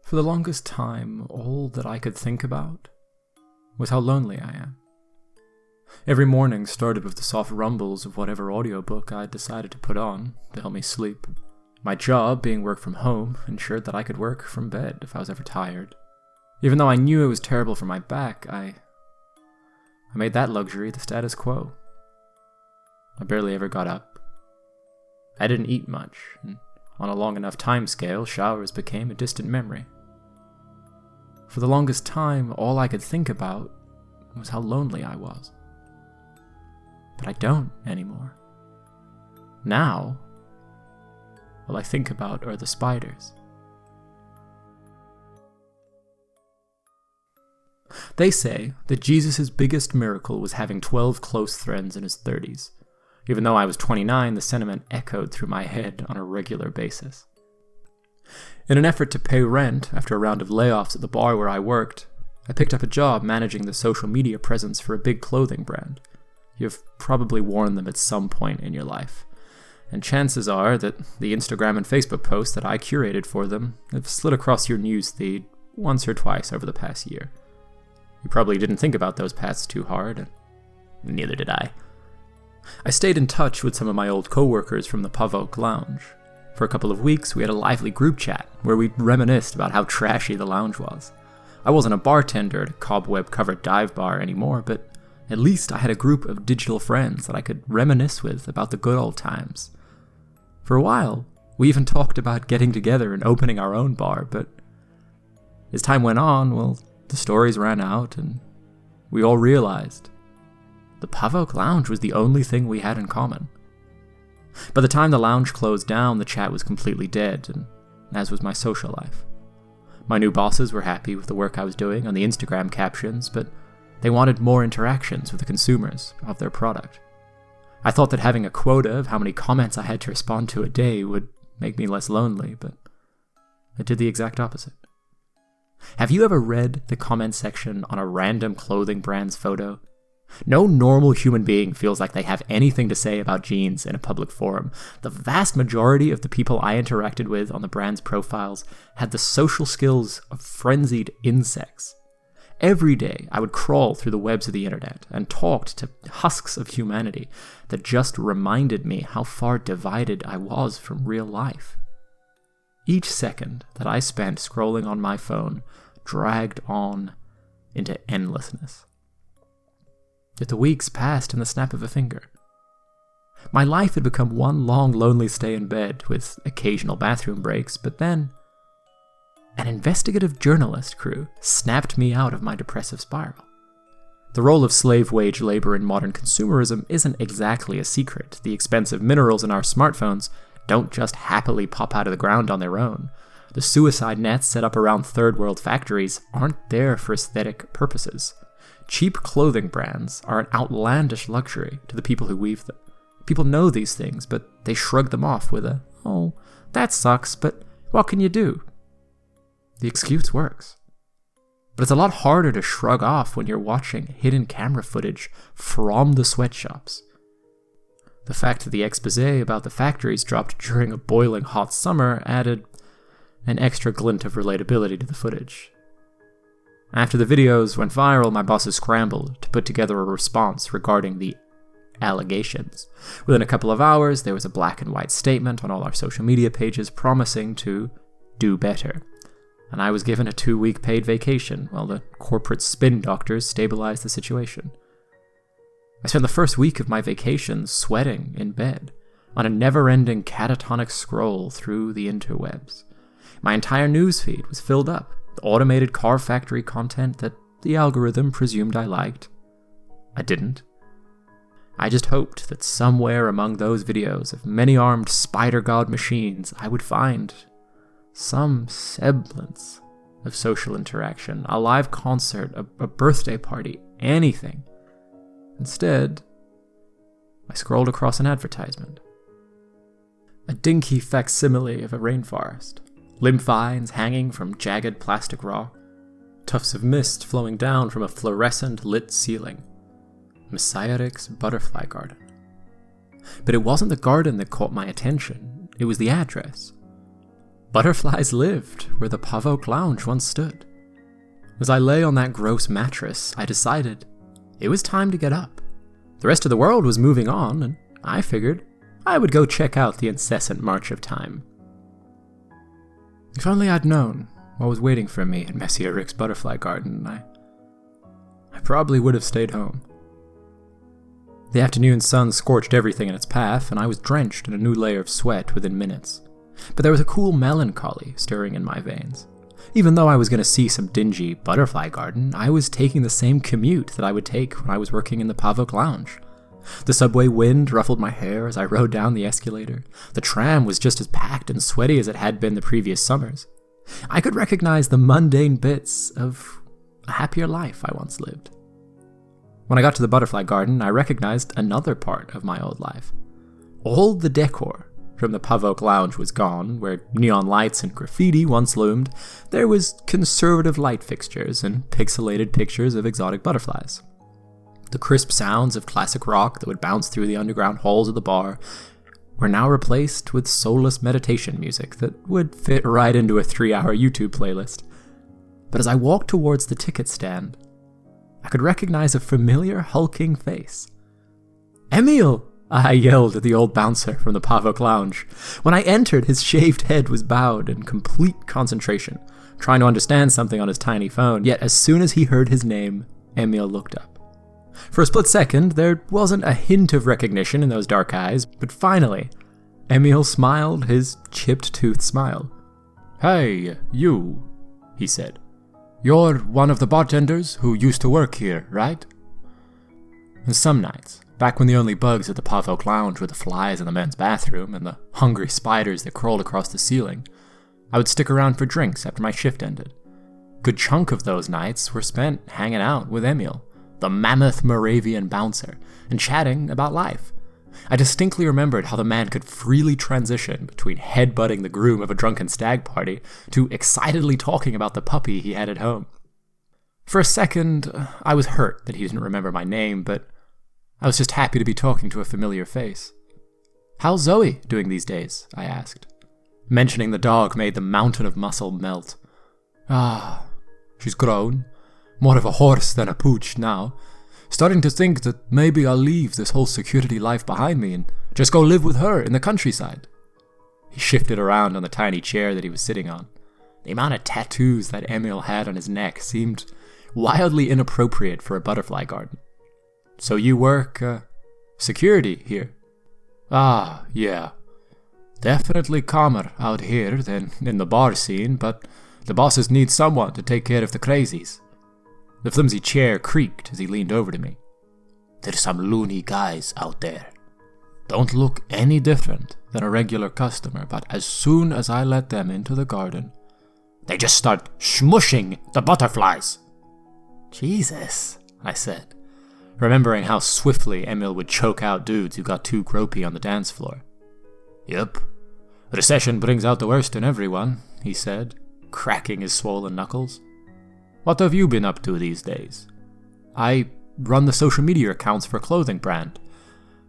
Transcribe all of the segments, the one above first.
For the longest time, all that I could think about was how lonely I am. Every morning started with the soft rumbles of whatever audiobook I decided to put on to help me sleep. My job, being work from home, ensured that I could work from bed if I was ever tired. Even though I knew it was terrible for my back, I made that luxury the status quo. I barely ever got up. I didn't eat much, and on a long enough time scale, showers became a distant memory. For the longest time, all I could think about was how lonely I was. But I don't anymore. Now, all I think about are the spiders. They say that Jesus' biggest miracle was having 12 close friends in his 30s. Even though I was 29, the sentiment echoed through my head on a regular basis. In an effort to pay rent after a round of layoffs at the bar where I worked, I picked up a job managing the social media presence for a big clothing brand. You've probably worn them at some point in your life, and chances are that the Instagram and Facebook posts that I curated for them have slid across your newsfeed once or twice over the past year. You probably didn't think about those paths too hard, and neither did I. I stayed in touch with some of my old coworkers from the Pavok Lounge. For a couple of weeks, we had a lively group chat where we reminisced about how trashy the lounge was. I wasn't a bartender at a cobweb-covered dive bar anymore, but at least I had a group of digital friends that I could reminisce with about the good old times. For a while, we even talked about getting together and opening our own bar, but as time went on, well, the stories ran out, and we all realized the Pavok Lounge was the only thing we had in common. By the time the lounge closed down, the chat was completely dead, and as was my social life. My new bosses were happy with the work I was doing on the Instagram captions, but they wanted more interactions with the consumers of their product. I thought that having a quota of how many comments I had to respond to a day would make me less lonely, but it did the exact opposite. Have you ever read the comment section on a random clothing brand's photo? No normal human being feels like they have anything to say about jeans in a public forum. The vast majority of the people I interacted with on the brand's profiles had the social skills of frenzied insects. Every day, I would crawl through the webs of the internet and talked to husks of humanity that just reminded me how far divided I was from real life. Each second that I spent scrolling on my phone dragged on into endlessness. Yet the weeks passed in the snap of a finger. My life had become one long, lonely stay in bed with occasional bathroom breaks, but then an investigative journalist crew snapped me out of my depressive spiral. The role of slave wage labor in modern consumerism isn't exactly a secret. The expensive minerals in our smartphones don't just happily pop out of the ground on their own. The suicide nets set up around third world factories aren't there for aesthetic purposes. Cheap clothing brands are an outlandish luxury to the people who weave them. People know these things, but they shrug them off with a, "Oh, that sucks, but what can you do?" The excuse works. But it's a lot harder to shrug off when you're watching hidden camera footage from the sweatshops. The fact that the exposé about the factories dropped during a boiling hot summer added an extra glint of relatability to the footage. After the videos went viral, my bosses scrambled to put together a response regarding the allegations. Within a couple of hours, there was a black and white statement on all our social media pages promising to do better. And I was given a 2-week paid vacation while the corporate spin doctors stabilized the situation. I spent the first week of my vacation sweating in bed on a never-ending catatonic scroll through the interwebs. My entire newsfeed was filled up with automated car factory content that the algorithm presumed I liked. I didn't. I just hoped that somewhere among those videos of many-armed spider god machines, I would find some semblance of social interaction, a live concert, a birthday party, anything. Instead, I scrolled across an advertisement. A dinky facsimile of a rainforest, limb vines hanging from jagged plastic rock, tufts of mist flowing down from a fluorescent lit ceiling. Messiaric's butterfly garden. But it wasn't the garden that caught my attention, it was the address. Butterflies lived where the Pavok Lounge once stood. As I lay on that gross mattress, I decided it was time to get up. The rest of the world was moving on, and I figured I would go check out the incessant march of time. If only I'd known what was waiting for me in Messier Rick's butterfly garden, I probably would have stayed home. The afternoon sun scorched everything in its path, and I was drenched in a new layer of sweat within minutes. But there was a cool melancholy stirring in my veins. Even though I was going to see some dingy butterfly garden, I was taking the same commute that I would take when I was working in the Pavok Lounge. The subway wind ruffled my hair as I rode down the escalator. The tram was just as packed and sweaty as it had been the previous summers. I could recognize the mundane bits of a happier life I once lived. When I got to the butterfly garden, I recognized another part of my old life. All the decor from the Pavok Lounge was gone. Where neon lights and graffiti once loomed, there was conservative light fixtures and pixelated pictures of exotic butterflies. The crisp sounds of classic rock that would bounce through the underground halls of the bar were now replaced with soulless meditation music that would fit right into a 3-hour YouTube playlist. But as I walked towards the ticket stand, I could recognize a familiar hulking face. "Emil!" I yelled at the old bouncer from the Pavok Lounge. When I entered, his shaved head was bowed in complete concentration, trying to understand something on his tiny phone, yet as soon as he heard his name, Emil looked up. For a split second, there wasn't a hint of recognition in those dark eyes, but finally, Emil smiled his chipped-toothed smile. "Hey, you," he said. "You're one of the bartenders who used to work here, right?" And some nights, back when the only bugs at the Pavok Lounge were the flies in the men's bathroom and the hungry spiders that crawled across the ceiling, I would stick around for drinks after my shift ended. A good chunk of those nights were spent hanging out with Emil, the mammoth Moravian bouncer, and chatting about life. I distinctly remembered how the man could freely transition between headbutting the groom of a drunken stag party to excitedly talking about the puppy he had at home. For a second, I was hurt that he didn't remember my name, but I was just happy to be talking to a familiar face. "How's Zoe doing these days?" I asked. Mentioning the dog made the mountain of muscle melt. She's grown. More of a horse than a pooch now. Starting to think that maybe I'll leave this whole security life behind me and just go live with her in the countryside." He shifted around on the tiny chair that he was sitting on. The amount of tattoos that Emil had on his neck seemed wildly inappropriate for a butterfly garden. "So you work, security here?" Yeah. Definitely calmer out here than in the bar scene, but the bosses need someone to take care of the crazies." The flimsy chair creaked as he leaned over to me. "There's some loony guys out there. Don't look any different than a regular customer, but as soon as I let them into the garden, they just start smushing the butterflies." "Jesus," I said, remembering how swiftly Emil would choke out dudes who got too gropey on the dance floor. "Yep. Recession brings out the worst in everyone," he said, cracking his swollen knuckles. "What have you been up to these days?" "I run the social media accounts for a clothing brand.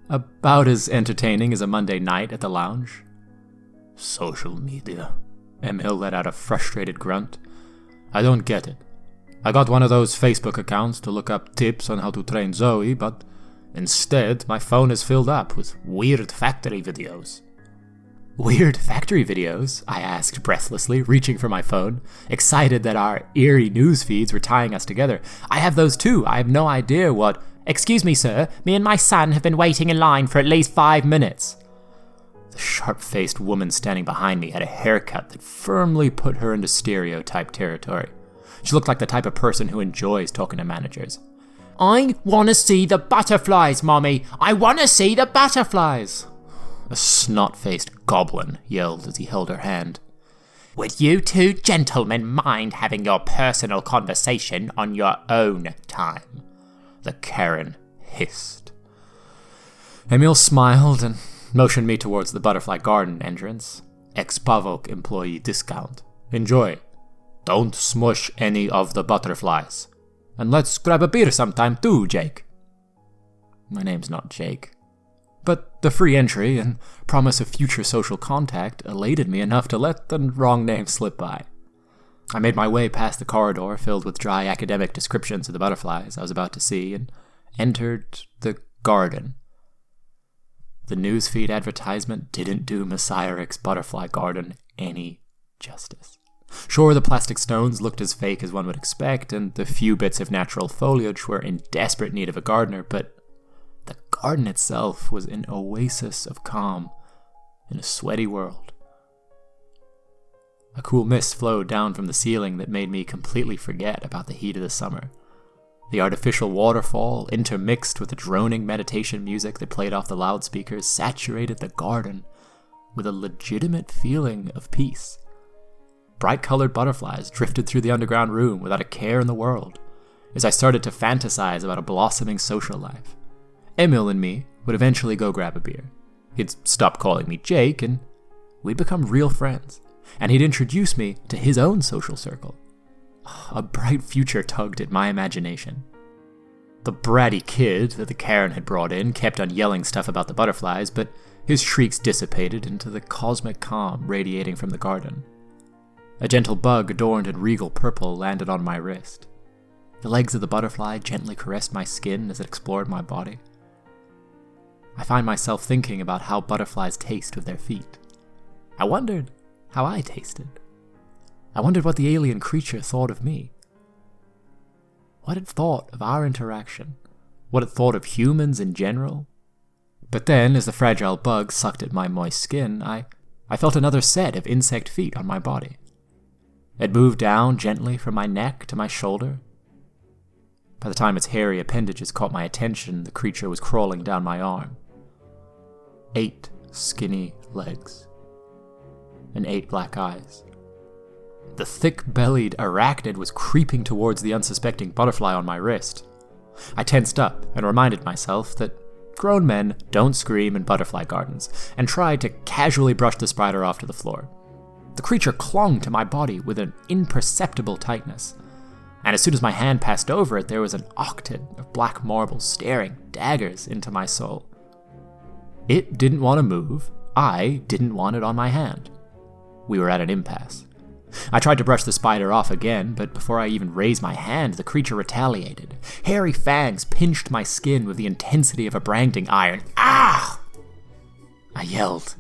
About as entertaining as a Monday night at the lounge." "Social media," Emil let out a frustrated grunt. "I don't get it. I got one of those Facebook accounts to look up tips on how to train Zoe, but instead my phone is filled up with weird factory videos." "Weird factory videos?" I asked breathlessly, reaching for my phone, excited that our eerie news feeds were tying us together. "I have those too. I have no idea what—" "Excuse me, sir. Me and my son have been waiting in line for at least 5 minutes. The sharp-faced woman standing behind me had a haircut that firmly put her into stereotype territory. She looked like the type of person who enjoys talking to managers. "I want to see the butterflies, Mommy! I want to see the butterflies!" A snot-faced goblin yelled as he held her hand. "Would you two gentlemen mind having your personal conversation on your own time?" the Karen hissed. Emil smiled and motioned me towards the butterfly garden entrance. Ex-Pavok employee discount. Enjoy. Don't smush any of the butterflies. And let's grab a beer sometime too, Jake. My name's not Jake. But the free entry and promise of future social contact elated me enough to let the wrong name slip by. I made my way past the corridor filled with dry academic descriptions of the butterflies I was about to see and entered the garden. The newsfeed advertisement didn't do Messiah Rick's butterfly garden any justice. Sure, the plastic stones looked as fake as one would expect, and the few bits of natural foliage were in desperate need of a gardener, but the garden itself was an oasis of calm in a sweaty world. A cool mist flowed down from the ceiling that made me completely forget about the heat of the summer. The artificial waterfall, intermixed with the droning meditation music that played off the loudspeakers, saturated the garden with a legitimate feeling of peace. Bright-colored butterflies drifted through the underground room without a care in the world, as I started to fantasize about a blossoming social life. Emil and me would eventually go grab a beer. He'd stop calling me Jake, and we'd become real friends, and he'd introduce me to his own social circle. A bright future tugged at my imagination. The bratty kid that the Karen had brought in kept on yelling stuff about the butterflies, but his shrieks dissipated into the cosmic calm radiating from the garden. A gentle bug adorned in regal purple landed on my wrist. The legs of the butterfly gently caressed my skin as it explored my body. I find myself thinking about how butterflies taste with their feet. I wondered how I tasted. I wondered what the alien creature thought of me. What it thought of our interaction. What it thought of humans in general. But then, as the fragile bug sucked at my moist skin, I felt another set of insect feet on my body. It moved down gently from my neck to my shoulder. By the time its hairy appendages caught my attention, the creature was crawling down my arm. 8 skinny legs. And 8 black eyes. The thick-bellied arachnid was creeping towards the unsuspecting butterfly on my wrist. I tensed up and reminded myself that grown men don't scream in butterfly gardens, and tried to casually brush the spider off to the floor. The creature clung to my body with an imperceptible tightness, and as soon as my hand passed over it, there was an octane of black marble staring daggers into my soul. It didn't want to move. I didn't want it on my hand. We were at an impasse. I tried to brush the spider off again, but before I even raised my hand, the creature retaliated. Hairy fangs pinched my skin with the intensity of a branding iron. Ah! I yelled.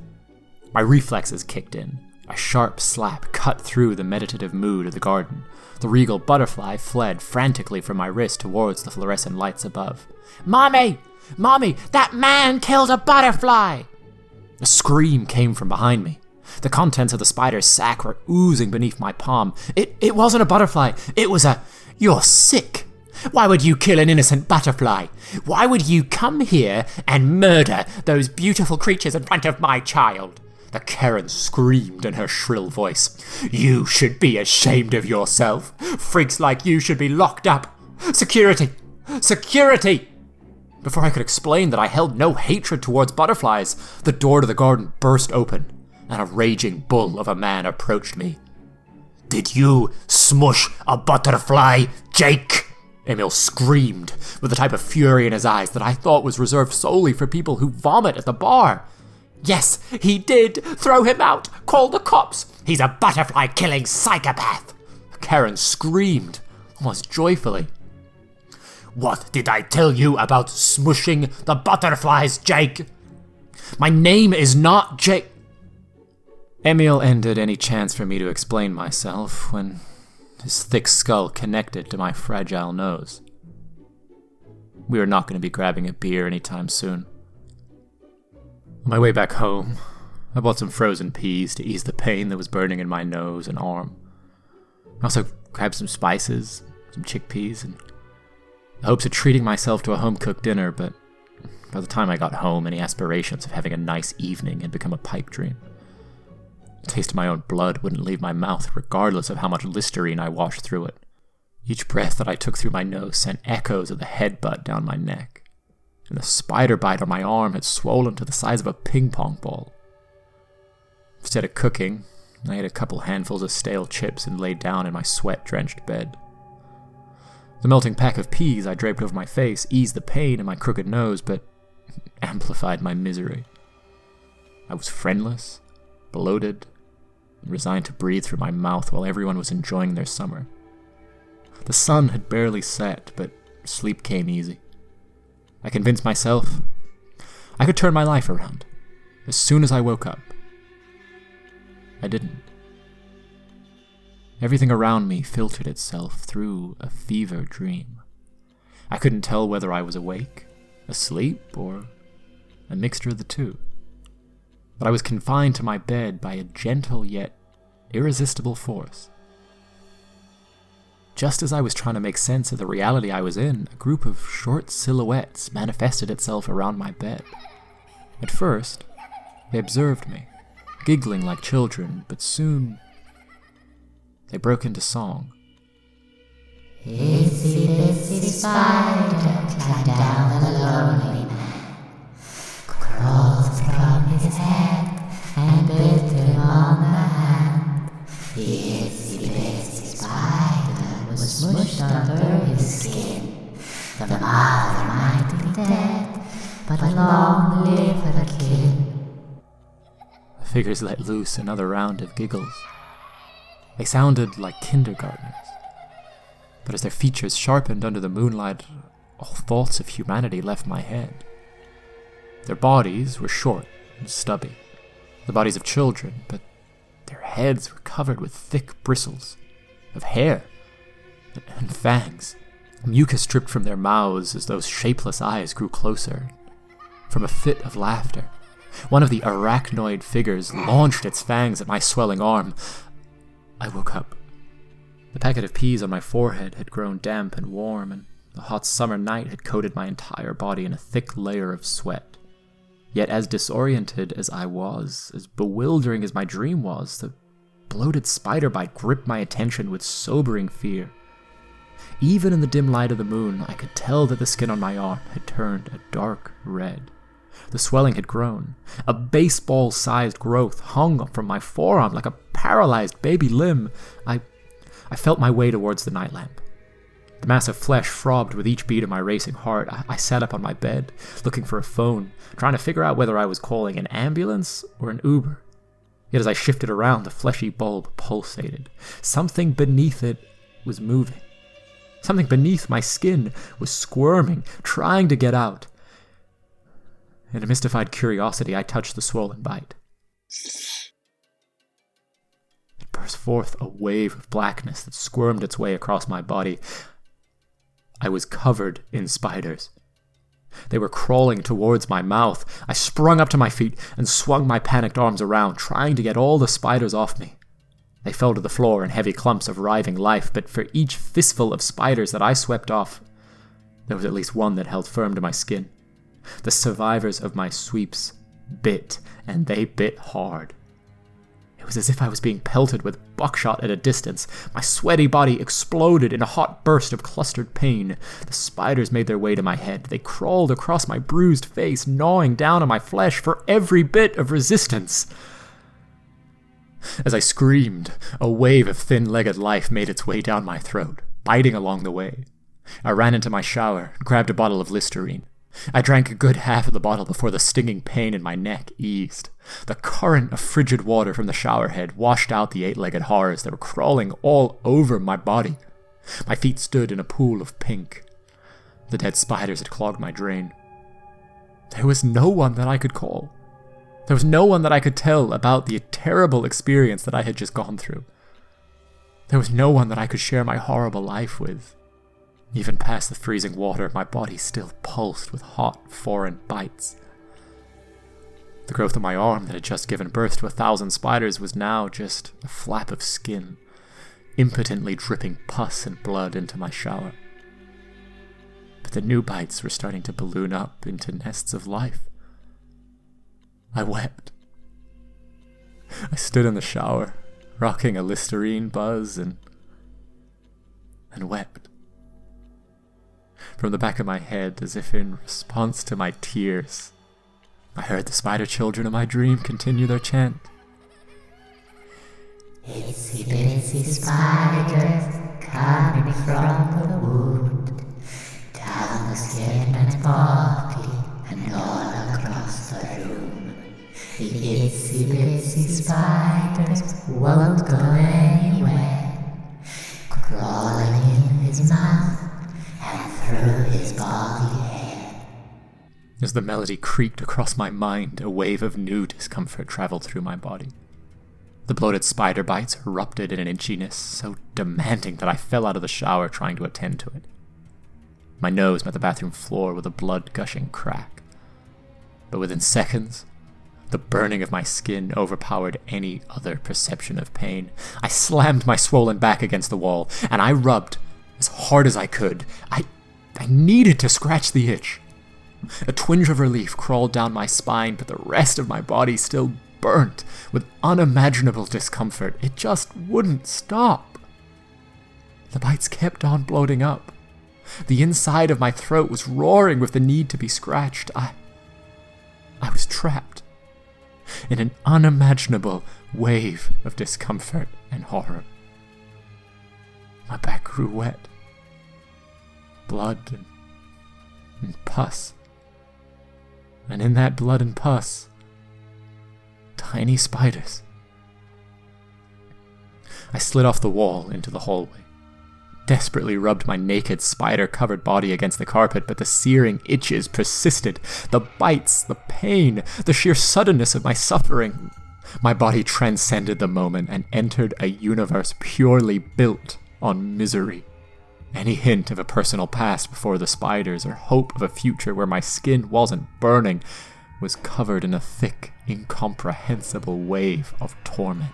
My reflexes kicked in. A sharp slap cut through the meditative mood of the garden. The regal butterfly fled frantically from my wrist towards the fluorescent lights above. Mommy! Mommy! That man killed a butterfly! A scream came from behind me. The contents of the spider's sack were oozing beneath my palm. It wasn't a butterfly. It was a... You're sick. Why would you kill an innocent butterfly? Why would you come here and murder those beautiful creatures in front of my child? The Karen screamed in her shrill voice. You should be ashamed of yourself. Freaks like you should be locked up. Security! Security! Before I could explain that I held no hatred towards butterflies, the door to the garden burst open, and a raging bull of a man approached me. Did you smush a butterfly, Jake? Emil screamed, with the type of fury in his eyes that I thought was reserved solely for people who vomit at the bar. Yes, he did. Throw him out. Call the cops. He's a butterfly-killing psychopath. Karen screamed, almost joyfully. What did I tell you about smushing the butterflies, Jake? My name is not Jake. Emil ended any chance for me to explain myself when his thick skull connected to my fragile nose. We were not going to be grabbing a beer anytime soon. On my way back home, I bought some frozen peas to ease the pain that was burning in my nose and arm. I also grabbed some spices, some chickpeas, and the hopes of treating myself to a home-cooked dinner, but by the time I got home, any aspirations of having a nice evening had become a pipe dream. The taste of my own blood wouldn't leave my mouth, regardless of how much Listerine I washed through it. Each breath that I took through my nose sent echoes of the headbutt down my neck, and the spider bite on my arm had swollen to the size of a ping-pong ball. Instead of cooking, I ate a couple handfuls of stale chips and laid down in my sweat-drenched bed. The melting pack of peas I draped over my face eased the pain in my crooked nose, but amplified my misery. I was friendless, bloated, and resigned to breathe through my mouth while everyone was enjoying their summer. The sun had barely set, but sleep came easy. I convinced myself I could turn my life around as soon as I woke up. I didn't. Everything around me filtered itself through a fever dream. I couldn't tell whether I was awake, asleep, or a mixture of the two. But I was confined to my bed by a gentle yet irresistible force. Just as I was trying to make sense of the reality I was in, a group of short silhouettes manifested itself around my bed. At first, they observed me, giggling like children, but soon they broke into song. Itsy-bitsy spider climbed down the lonely man, crawled from his head and bit him on the hand. The itsy-bitsy spider was smushed under his skin. The mother might be dead, but long live her kin. The figures let loose another round of giggles. They sounded like kindergartners. But as their features sharpened under the moonlight, all thoughts of humanity left my head. Their bodies were short and stubby, the bodies of children, but their heads were covered with thick bristles of hair and fangs. Mucus dripped from their mouths as those shapeless eyes grew closer. From a fit of laughter, one of the arachnoid figures launched its fangs at my swelling arm. I woke up. The packet of peas on my forehead had grown damp and warm, and the hot summer night had coated my entire body in a thick layer of sweat. Yet as disoriented as I was, as bewildering as my dream was, the bloated spider bite gripped my attention with sobering fear. Even in the dim light of the moon, I could tell that the skin on my arm had turned a dark red. The swelling had grown. A baseball-sized growth hung from my forearm like a paralyzed baby limb. I felt my way towards the night lamp. The mass of flesh throbbed with each beat of my racing heart. I sat up on my bed, looking for a phone, trying to figure out whether I was calling an ambulance or an Uber. Yet as I shifted around, the fleshy bulb pulsated. Something beneath it was moving. Something beneath my skin was squirming, trying to get out. In a mystified curiosity, I touched the swollen bite. It burst forth a wave of blackness that squirmed its way across my body. I was covered in spiders. They were crawling towards my mouth. I sprung up to my feet and swung my panicked arms around, trying to get all the spiders off me. They fell to the floor in heavy clumps of writhing life, but for each fistful of spiders that I swept off, there was at least one that held firm to my skin. The survivors of my sweeps bit, and they bit hard. It was as if I was being pelted with buckshot at a distance. My sweaty body exploded in a hot burst of clustered pain. The spiders made their way to my head. They crawled across my bruised face, gnawing down on my flesh for every bit of resistance. As I screamed, a wave of thin-legged life made its way down my throat, biting along the way. I ran into my shower and grabbed a bottle of Listerine. I drank a good half of the bottle before the stinging pain in my neck eased. The current of frigid water from the shower head washed out the eight-legged horrors that were crawling all over my body. My feet stood in a pool of pink. The dead spiders had clogged my drain. There was no one that I could call. There was no one that I could tell about the terrible experience that I had just gone through. There was no one that I could share my horrible life with. Even past the freezing water, my body still pulsed with hot, foreign bites. The growth of my arm that had just given birth to 1,000 spiders was now just a flap of skin, impotently dripping pus and blood into my shower. But the new bites were starting to balloon up into nests of life. I wept. I stood in the shower, rocking a Listerine buzz, and wept. From the back of my head, as if in response to my tears, I heard the spider children of my dream continue their chant. Itsy-bitsy spiders coming from the wound, down the skin and body and and all across the room. The itsy-bitsy spiders won't go anywhere, crawling in his mouth and through his body hair. As the melody creaked across my mind, a wave of new discomfort traveled through my body. The bloated spider bites erupted in an itchiness so demanding that I fell out of the shower trying to attend to it. My nose met the bathroom floor with a blood-gushing crack. But within seconds, the burning of my skin overpowered any other perception of pain. I slammed my swollen back against the wall, and I rubbed as hard as I could. I needed to scratch the itch. A twinge of relief crawled down my spine, but the rest of my body still burnt with unimaginable discomfort. It just wouldn't stop. The bites kept on bloating up. The inside of my throat was roaring with the need to be scratched. I was trapped in an unimaginable wave of discomfort and horror. My back grew wet. Blood and pus. And in that blood and pus, tiny spiders. I slid off the wall into the hallway, desperately rubbed my naked spider-covered body against the carpet, but the searing itches persisted. The bites, the pain, the sheer suddenness of my suffering. My body transcended the moment and entered a universe purely built on misery. Any hint of a personal past before the spiders, or hope of a future where my skin wasn't burning, was covered in a thick, incomprehensible wave of torment.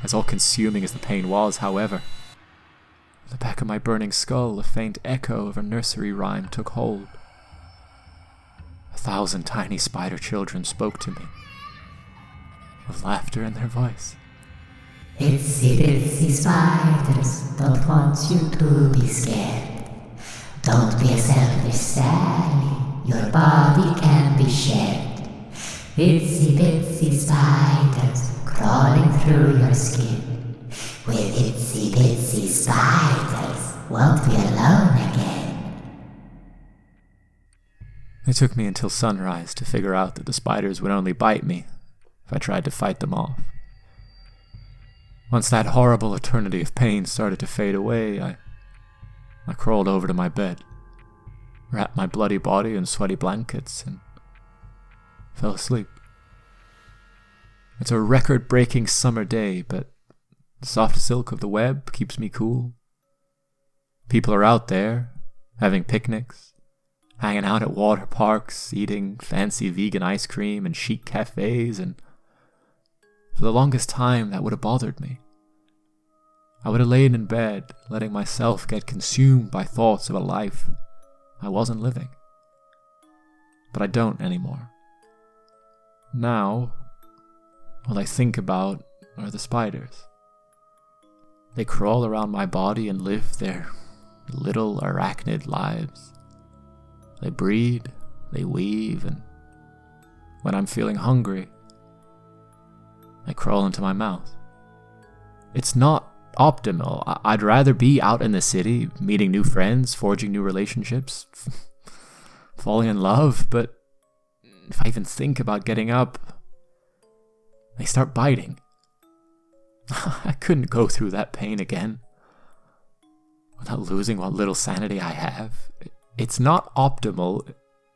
As all-consuming as the pain was, however, in the back of my burning skull, a faint echo of a nursery rhyme took hold. 1,000 tiny spider children spoke to me, with laughter in their voice. Itsy-bitsy spiders don't want you to be scared. Don't be a selfish Sally, your body can be shared. Itsy-bitsy spiders crawling through your skin. With itsy-bitsy spiders, won't be alone again. It took me until sunrise to figure out that the spiders would only bite me if I tried to fight them off. Once that horrible eternity of pain started to fade away, I crawled over to my bed, wrapped my bloody body in sweaty blankets, and fell asleep. It's a record-breaking summer day, but the soft silk of the web keeps me cool. People are out there, having picnics, hanging out at water parks, eating fancy vegan ice cream and chic cafes, and for the longest time, that would have bothered me. I would have lain in bed, letting myself get consumed by thoughts of a life I wasn't living. But I don't anymore. Now, all I think about are the spiders. They crawl around my body and live their little arachnid lives. They breed, they weave, and when I'm feeling hungry, they crawl into my mouth. It's not optimal. I'd rather be out in the city, meeting new friends, forging new relationships, falling in love, but if I even think about getting up, they start biting. I couldn't go through that pain again without losing what little sanity I have. It's not optimal.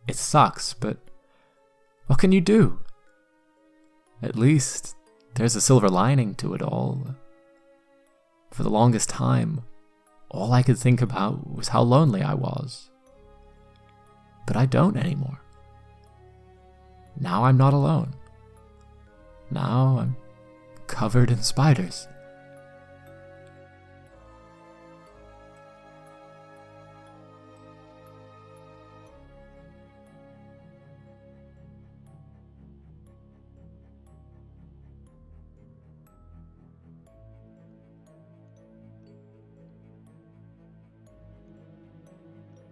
It sucks, but what can you do? At least there's a silver lining to it all. For the longest time, all I could think about was how lonely I was. But I don't anymore. Now I'm not alone. Now I'm covered in spiders.